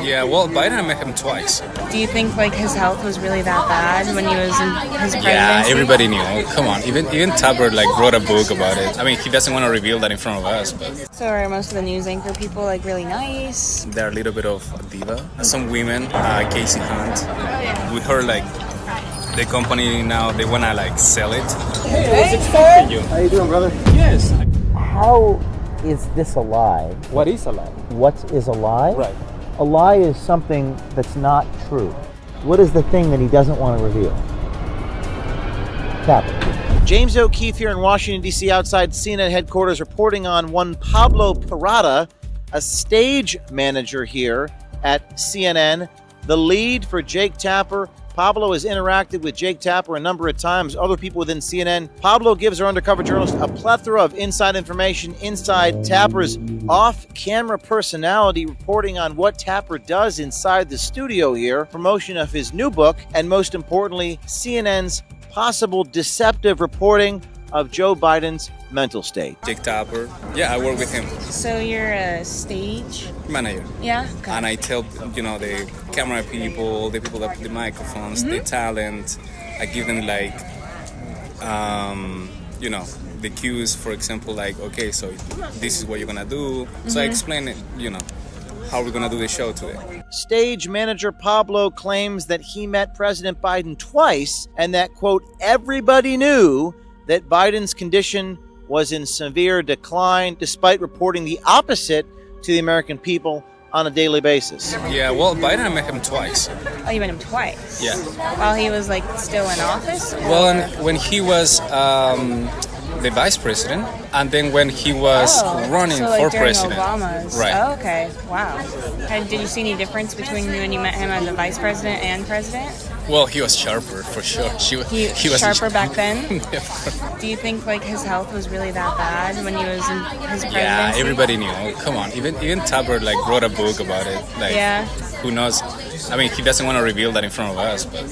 Yeah, well, Biden, I met him twice. Do you think like his health was really that bad when he was in his presidency? Yeah, everybody knew. Come on, even Tapper wrote a book about it. I mean, he doesn't want to reveal that in front of us. But So are most of the news anchor people like really nice? they're a little bit of a diva. Some women, Casey Hunt. We heard like the company now they wanna like sell it. Hey, how you doing, brother? Yes. How is this a lie? What is a lie? What is a lie? Right. A lie is something that's not true. What is the thing that he doesn't want to reveal? Tap it. James O'Keefe here in Washington, D.C., outside CNN headquarters, reporting on one Pablo Parada, a stage manager here at CNN, the lead for Jake Tapper. Pablo has interacted with Jake Tapper a number of times, other people within CNN. Pablo gives our undercover journalist a plethora of inside information inside Tapper's off-camera personality, reporting on what Tapper does inside the studio here, promotion of his new book, and most importantly, CNN's possible deceptive reporting of Joe Biden's mental state. Jake Tapper. Yeah, I work with him. So you're a stage Manager. Yeah. Okay. And I tell, the camera people, the people that put the microphones, the talent, I give them like, the cues, for example, like, okay, so this is what you're gonna do. So I explain it, how we're gonna do the show today. Stage manager Pablo claims that he met President Biden twice and that, quote, everybody knew that Biden's condition was in severe decline, despite reporting the opposite to the American people on a daily basis. Yeah, well, Biden, I met him twice. Oh, you met him twice? Yeah. While he was like still in office? Well, and when he was the vice president, and then when he was running so like for during president. Obama's. Right. Oh, okay. Wow. Did you see any difference between when you met him as the vice president and president? Well, he was sharper for sure. He was sharper back then? Yeah, of course. Do you think like his health was really that bad when he was in his presidency? Yeah, everybody knew. Come on, even Tapper wrote a book about it. Like, Yeah. Who knows? I mean, he doesn't want to reveal that in front of us. But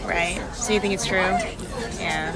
Right. So you think it's true? Yeah.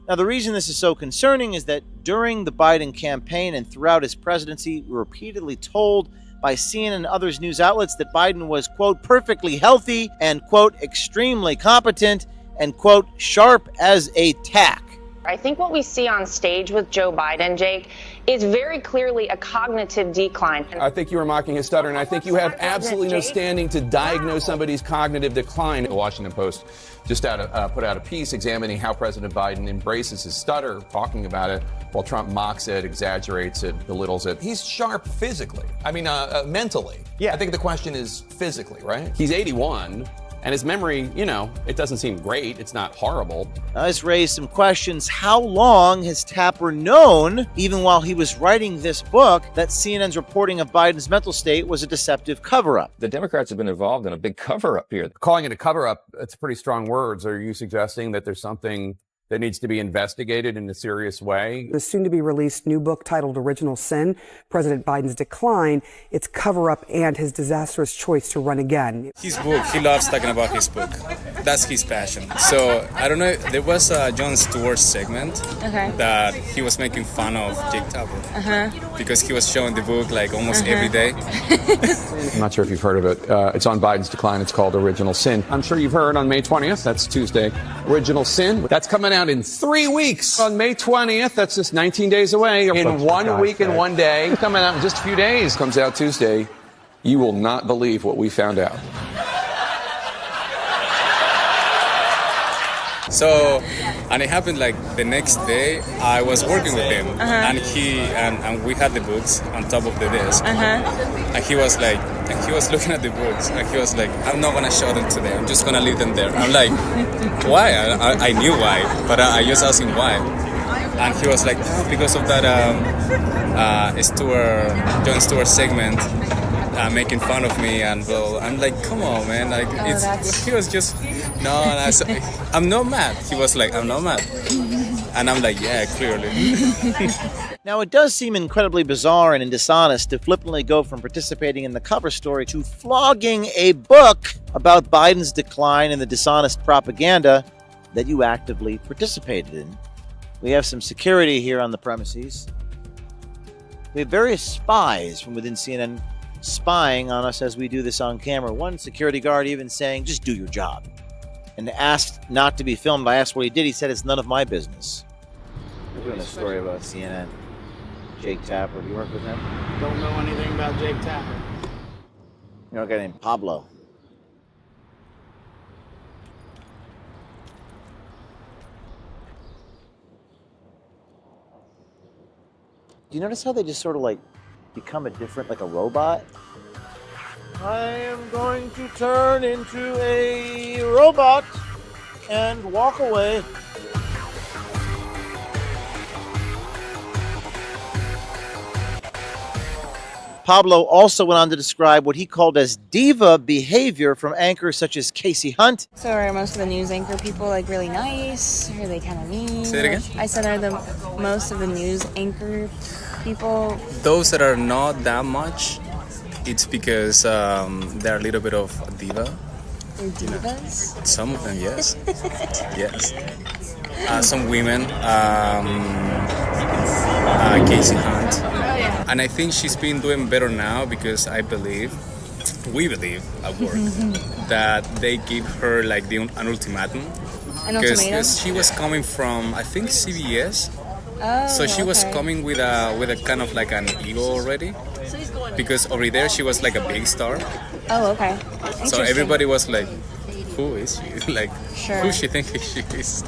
Now, the reason this is so concerning is that during the Biden campaign and throughout his presidency, we were repeatedly told by CNN and others news outlets that Biden was, quote, perfectly healthy and, quote, extremely competent and, quote, sharp as a tack. I think what we see on stage with Joe Biden, Jake, is very clearly a cognitive decline. I think you were mocking his stutter, and I think you have absolutely no standing to diagnose somebody's cognitive decline. The Washington Post just put out a piece examining how President Biden embraces his stutter, talking about it, while Trump mocks it, exaggerates it, belittles it. He's sharp physically. I mean, mentally. Yeah. I think the question is physically, right? He's 81. And his memory, it doesn't seem great. It's not horrible. Now, this raised some questions. How long has Tapper known, even while he was writing this book, that CNN's reporting of Biden's mental state was a deceptive cover-up? The Democrats have been involved in a big cover-up here. Calling it a cover-up, that's pretty strong words. Are you suggesting that there's something that needs to be investigated in a serious way? The soon-to-be-released new book titled Original Sin, President Biden's Decline, its cover-up and his disastrous choice to run again. his book, he loves talking about his book. That's his passion. So, I don't know, there was a Jon Stewart segment that he was making fun of Jake Tapper. Because he was showing the book like almost every day. I'm not sure if you've heard of it. It's on Biden's decline. It's called Original Sin. I'm sure you've heard on May 20th. That's Tuesday. Original Sin. That's coming out in 3 weeks. On May 20th. That's just 19 days away. In 1 week and 1 day. Coming out in just a few days. Comes out Tuesday. You will not believe what we found out. So, and it happened like the next day. I was working with him, and we had the books on top of the desk, and he was looking at the books, and he was like, "I'm not gonna show them today. I'm just gonna leave them there." I'm like, "Why?" I knew why, but I just asked him why, and he was like, "No, because of that Jon Stewart segment." Making fun of me, and well, I'm like, come on, man, like he was just I'm not mad. He was like, I'm not mad, and I'm like, yeah, clearly. Now, it does seem incredibly bizarre and dishonest to flippantly go from participating in the cover story to flogging a book about Biden's decline and the dishonest propaganda that you actively participated in. We have some security here on the premises. We have various spies from within CNN spying on us as we do this on camera. One security guard even saying, just do your job. And asked not to be filmed. I asked what he did. He said, it's none of my business. We're doing a story about CNN. Jake Tapper. Do you work with him? Don't know anything about Jake Tapper. You know a guy named Pablo. Do you notice how they just sort of like become a different, like a robot? I am going to turn into a robot and walk away. Pablo also went on to describe what he called as diva behavior from anchors such as Casey Hunt. So are most of the news anchor people like really nice? Or are they kind of mean? Say it again? I said, are the most of the news anchor people? Those that are not that much, it's because they're a little bit of a diva. They're divas? Some of them, yes. Yes. Some women, Casey Hunt. And I think she's been doing better now because we believe at work that they give her like an ultimatum. An ultimatum? Because she was coming from, I think, CBS. Oh, So she was coming with a kind of like an ego already. Because over there she was like a big star. Oh, okay. So everybody was like, who is she? Like, Sure. who she thinks she is?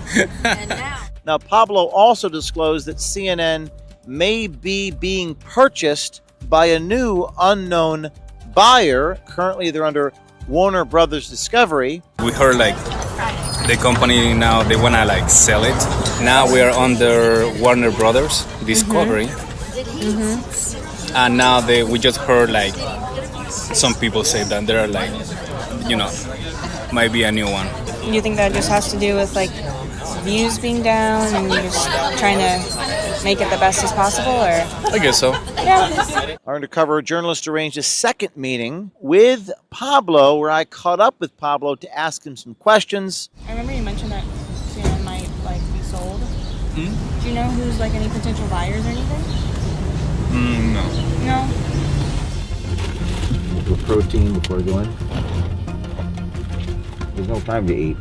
Now, Pablo also disclosed that CNN may be being purchased by a new unknown buyer. Currently, they're under Warner Brothers Discovery. We heard like the company now they wanna like sell it. Now we are under Warner Brothers Discovery, and now we just heard like some people say that there are like, might be a new one. Do you think that just has to do with like views being down and you're just trying to make it the best as possible, or? I guess so. Yeah. Our undercover journalist arranged a second meeting with Pablo, where I caught up with Pablo to ask him some questions. I remember you mentioned that CNN might like be sold. Do you know who's like any potential buyers or anything? No. No. Do protein before we go in. There's no time to eat.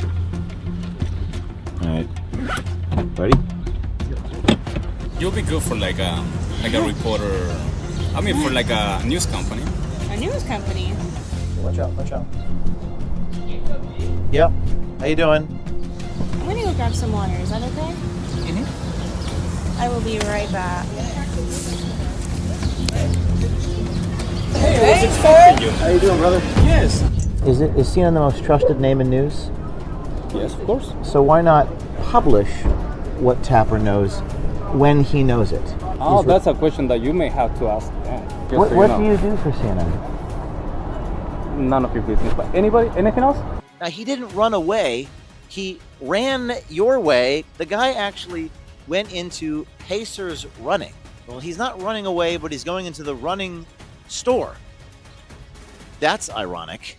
All right. Ready? You'll be good for like a reporter. I mean, for like a news company. A news company. Watch out, watch out. Yep. How you doing? I'm gonna go grab some water. Is that okay? I will be right back. Hey, sir. How you doing, brother? Yes. Is CNN the most trusted name in news? Yes, of course. So why not publish what Tapper knows when he knows it? Oh, that's a question that you may have to ask them. What do you do for CNN? None of your business. But anything else? Now, he didn't run away. He ran your way. The guy actually went into Pacers running. Well, he's not running away, but he's going into the running store. That's ironic.